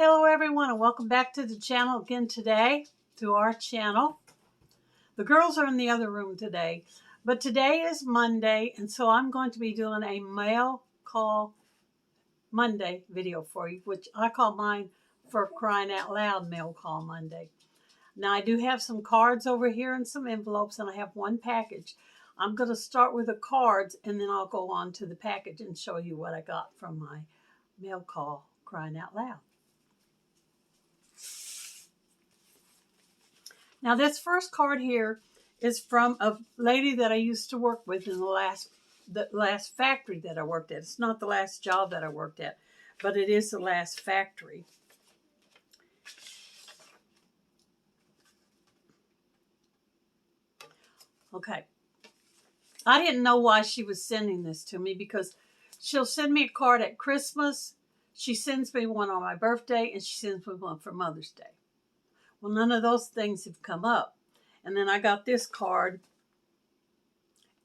Hello everyone and welcome back to the channel again today, to our channel. The girls are in the other room today, but today is Monday and so I'm going to be doing a mail call Monday video for you, which I call mine for crying out loud mail call Monday. Now I do have some cards over here and some envelopes and I have one package. I'm going to start with the cards and then I'll go on to the package and show you what I got from my mail call crying out loud. Now this first card here is from a lady that I used to work with in the last factory that I worked at. It's not the last job that I worked at, but it is the last factory. Okay. I didn't know why she was sending this to me because she'll send me a card at Christmas, she sends me one on my birthday, and she sends me one for Mother's Day. Well, none of those things have come up. And then I got this card,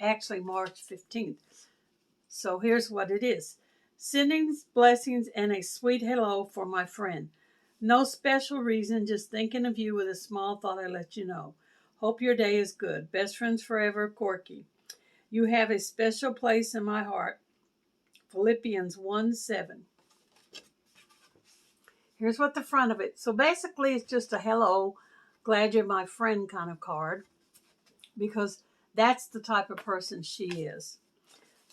actually March 15th. So here's what it is. Sending blessings and a sweet hello for my friend. No special reason, just thinking of you with a small thought I let you know. Hope your day is good. Best friends forever, Corky. You have a special place in my heart. Philippians 1:7. Here's what the front of it. So basically it's just a hello, glad you're my friend kind of card, because that's the type of person she is.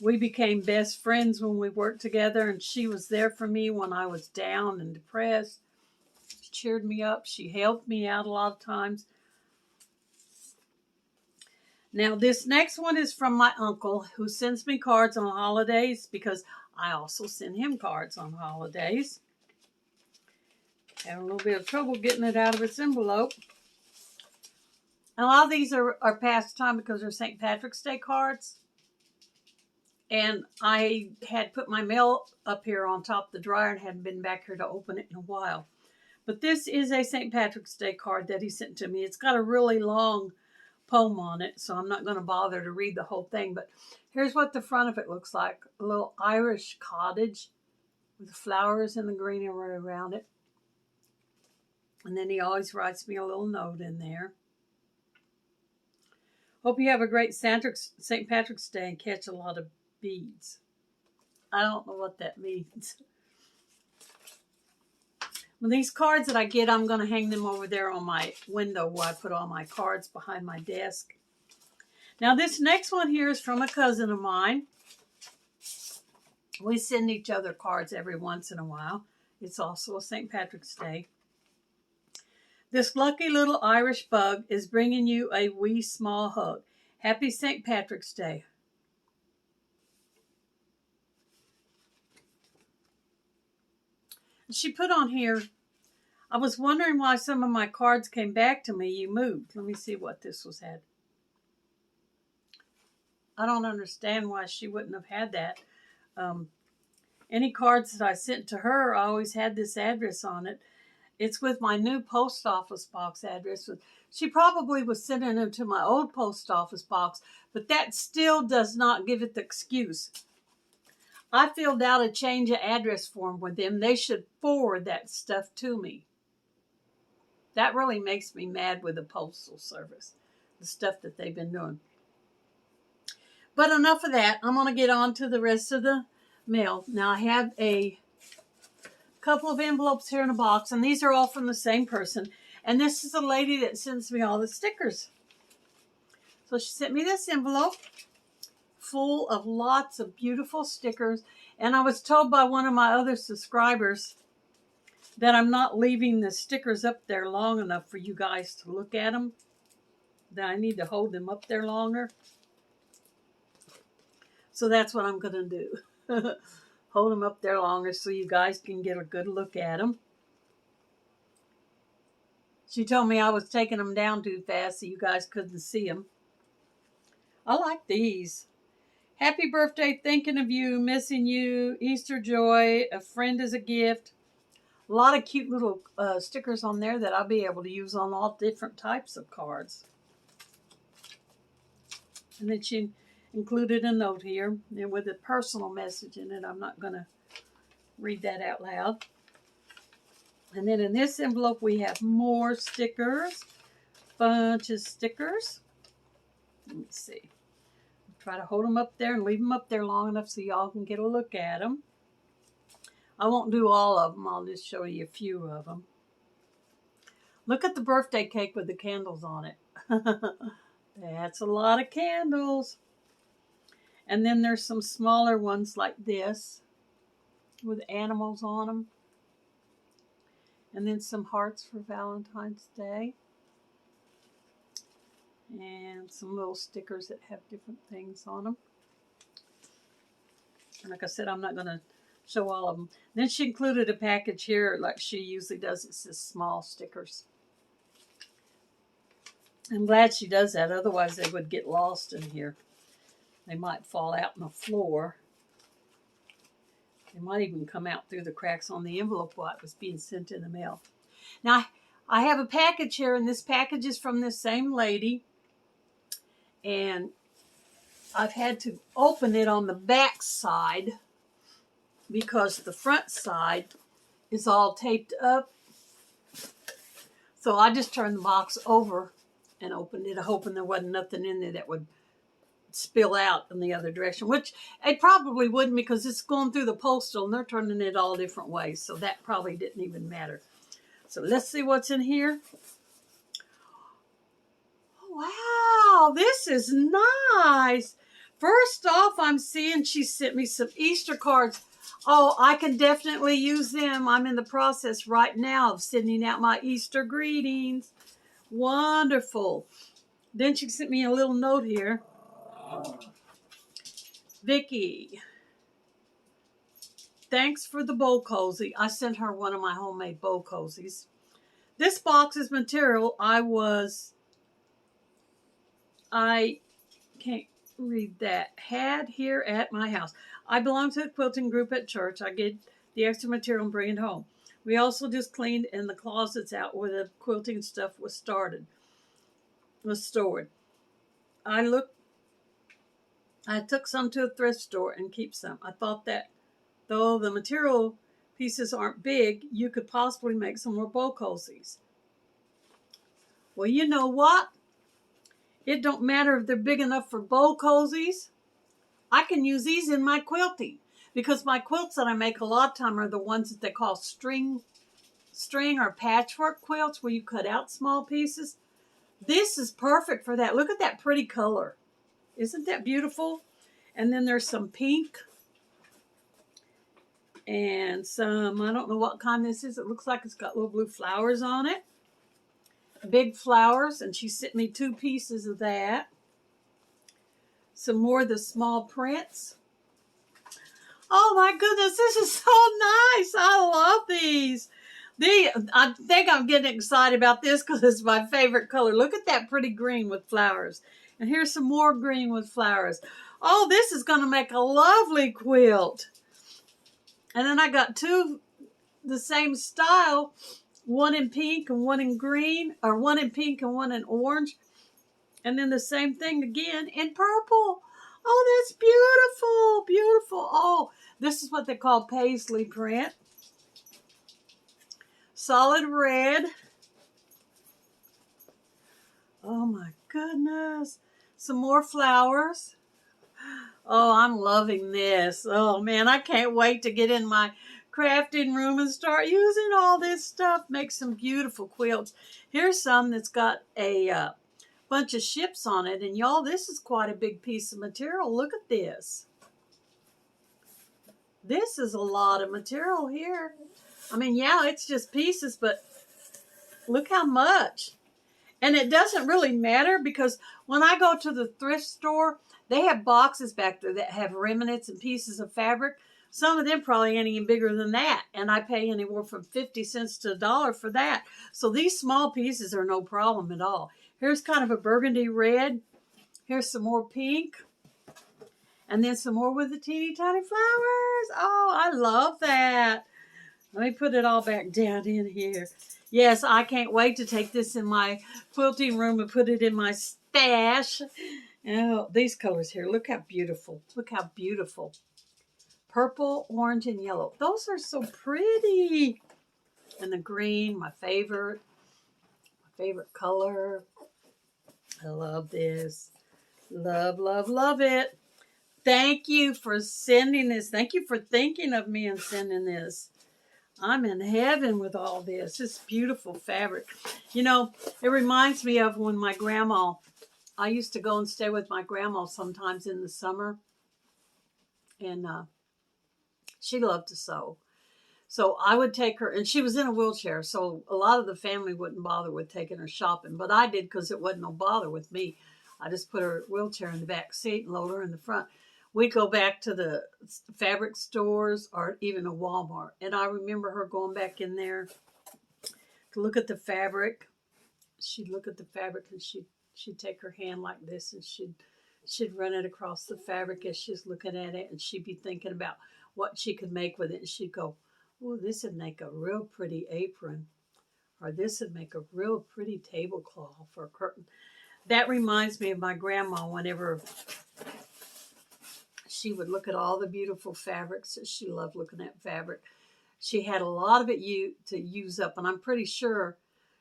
We became best friends when we worked together, and she was there for me when I was down and depressed. She cheered me up. She helped me out a lot of times. Now, this next one is from my uncle, who sends me cards on holidays because I also send him cards on holidays. Having a little bit of trouble getting it out of its envelope. And a lot of these are past time because they're St. Patrick's Day cards. And I had put my mail up here on top of the dryer and hadn't been back here to open it in a while. But this is a St. Patrick's Day card that he sent to me. It's got a really long poem on it, so I'm not going to bother to read the whole thing. But here's what the front of it looks like. A little Irish cottage with flowers and the greenery around it. And then he always writes me a little note in there. Hope you have a great St. Patrick's Day and catch a lot of beads. I don't know what that means. Well, these cards that I get, I'm going to hang them over there on my window where I put all my cards behind my desk. Now, this next one here is from a cousin of mine. We send each other cards every once in a while. It's also a St. Patrick's Day. This lucky little Irish bug is bringing you a wee small hug. Happy St. Patrick's Day. She put on here, I was wondering why some of my cards came back to me. You moved. Let me see what this was had. I don't understand why she wouldn't have had that. Any cards that I sent to her, I always had this address on it. It's with my new post office box address. She probably was sending them to my old post office box, but that still does not give it the excuse. I filled out a change of address form with them. They should forward that stuff to me. That really makes me mad with the Postal Service, the stuff that they've been doing. But enough of that. I'm going to get on to the rest of the mail. Now, I have a couple of envelopes here in a box, and these are all from the same person. And this is a lady that sends me all the stickers. So she sent me this envelope full of lots of beautiful stickers. And I was told by one of my other subscribers that I'm not leaving the stickers up there long enough for you guys to look at them. That I need to hold them up there longer. So that's what I'm going to do. Hold them up there longer so you guys can get a good look at them. She told me I was taking them down too fast so you guys couldn't see them. I like these. Happy birthday, thinking of you, missing you, Easter joy, a friend is a gift. A lot of cute little stickers on there that I'll be able to use on all different types of cards. And then she included a note here with a personal message in it. I'm not going to read that out loud. And then in this envelope, we have more stickers. Bunch of stickers. Let me see. Try to hold them up there and leave them up there long enough so y'all can get a look at them. I won't do all of them. I'll just show you a few of them. Look at the birthday cake with the candles on it. That's a lot of candles. And then there's some smaller ones like this with animals on them. And then some hearts for Valentine's Day. And some little stickers that have different things on them. And like I said, I'm not going to show all of them. Then she included a package here like she usually does. It says small stickers. I'm glad she does that. Otherwise, they would get lost in here. They might fall out on the floor. They might even come out through the cracks on the envelope while it was being sent in the mail. Now, I have a package here, and this package is from this same lady. And I've had to open it on the back side because the front side is all taped up. So I just turned the box over and opened it, hoping there wasn't nothing in there that would spill out in the other direction, which it probably wouldn't because it's going through the postal and they're turning it all different ways. So that probably didn't even matter. So let's see what's in here. Wow, this is nice. First off, I'm seeing she sent me some Easter cards. Oh, I can definitely use them. I'm in the process right now of sending out my Easter greetings. Wonderful. Then she sent me a little note here. Vicki, thanks for the bowl cozy. I sent her one of my homemade bowl cozies. This box is material I can't read that. Had here at my house. I belong to a quilting group at church. I get the extra material and bring it home. We also just cleaned in the closets out where the quilting stuff was stored. I took some to a thrift store and keep some. I thought that though the material pieces aren't big, you could possibly make some more bowl cozies. Well, you know what? It don't matter if they're big enough for bowl cozies. I can use these in my quilting because my quilts that I make a lot of time are the ones that they call string or patchwork quilts where you cut out small pieces. This is perfect for that. Look at that pretty color. Isn't that beautiful? And then there's some pink and some, I don't know what kind this is. It looks like it's got little blue flowers on it. Big flowers, and she sent me 2 pieces of that. Some more of the small prints. Oh my goodness, this is so nice. I love these. I think I'm getting excited about this because it's my favorite color. Look at that pretty green with flowers. And here's some more green with flowers. Oh, this is going to make a lovely quilt. And then I got 2 the same style. One in pink and one in green, or one in pink and one in orange. And then the same thing again in purple. Oh, that's beautiful, beautiful. Oh, this is what they call paisley print. Solid red. Oh my goodness. Some more flowers. Oh, I'm loving this. Oh man, I can't wait to get in my crafting room and start using all this stuff. Make some beautiful quilts. Here's some that's got a bunch of ships on it. And y'all, this is quite a big piece of material. Look at this. This is a lot of material here. I mean, yeah, it's just pieces, but look how much. And it doesn't really matter because when I go to the thrift store, they have boxes back there that have remnants and pieces of fabric. Some of them probably ain't even bigger than that. And I pay anywhere from 50 cents to $1 for that. So these small pieces are no problem at all. Here's kind of a burgundy red. Here's some more pink. And then some more with the teeny tiny flowers. Oh, I love that. Let me put it all back down in here. Yes, I can't wait to take this in my quilting room and put it in my stash. Oh, these colors here. Look how beautiful. Look how beautiful. Purple, orange, and yellow. Those are so pretty. And the green, my favorite color. I love this. Love, love, love it. Thank you for sending this. Thank you for thinking of me and sending this. I'm in heaven with all this. It's beautiful fabric. You know, it reminds me of when my grandma, I used to go and stay with my grandma sometimes in the summer. And she loved to sew. So I would take her, and she was in a wheelchair, so a lot of the family wouldn't bother with taking her shopping, but I did because it wasn't no bother with me. I just put her wheelchair in the back seat and load her in the front. We'd go back to the fabric stores or even a Walmart, and I remember her going back in there to look at the fabric. She'd look at the fabric, and she'd take her hand like this, and she'd run it across the fabric as she's looking at it, and she'd be thinking about what she could make with it, and she'd go, "Oh, this would make a real pretty apron," or "This would make a real pretty tablecloth or a curtain." That reminds me of my grandma whenever she would look at all the beautiful fabrics. She loved looking at fabric. She had a lot of it to use up, and I'm pretty sure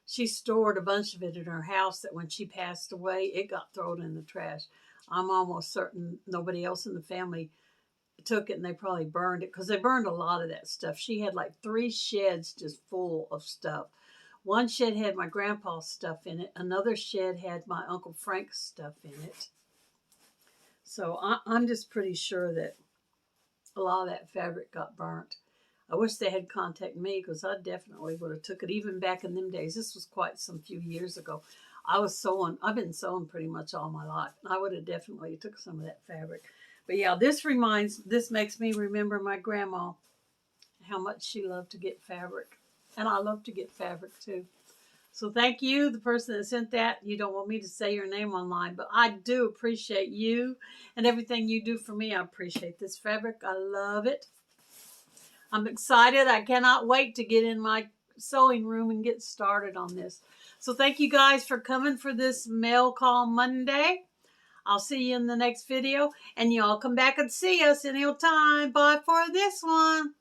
she stored a bunch of it in her house that when she passed away, it got thrown in the trash. I'm almost certain nobody else in the family took it, and they probably burned it because they burned a lot of that stuff. She had like 3 sheds just full of stuff. One shed had my grandpa's stuff in it. Another shed had my Uncle Frank's stuff in it. So I'm just pretty sure that a lot of that fabric got burnt. I wish they had contacted me because I definitely would have took it even back in them days. This was quite some few years ago. I've been sewing pretty much all my life. I would have definitely took some of that fabric. But yeah, this makes me remember my grandma, how much she loved to get fabric. And I love to get fabric too. So thank you, the person that sent that. You don't want me to say your name online, but I do appreciate you and everything you do for me. I appreciate this fabric. I love it. I'm excited. I cannot wait to get in my sewing room and get started on this. So thank you guys for coming for this Mail Call Monday. I'll see you in the next video, and y'all come back and see us any time. Bye for this one.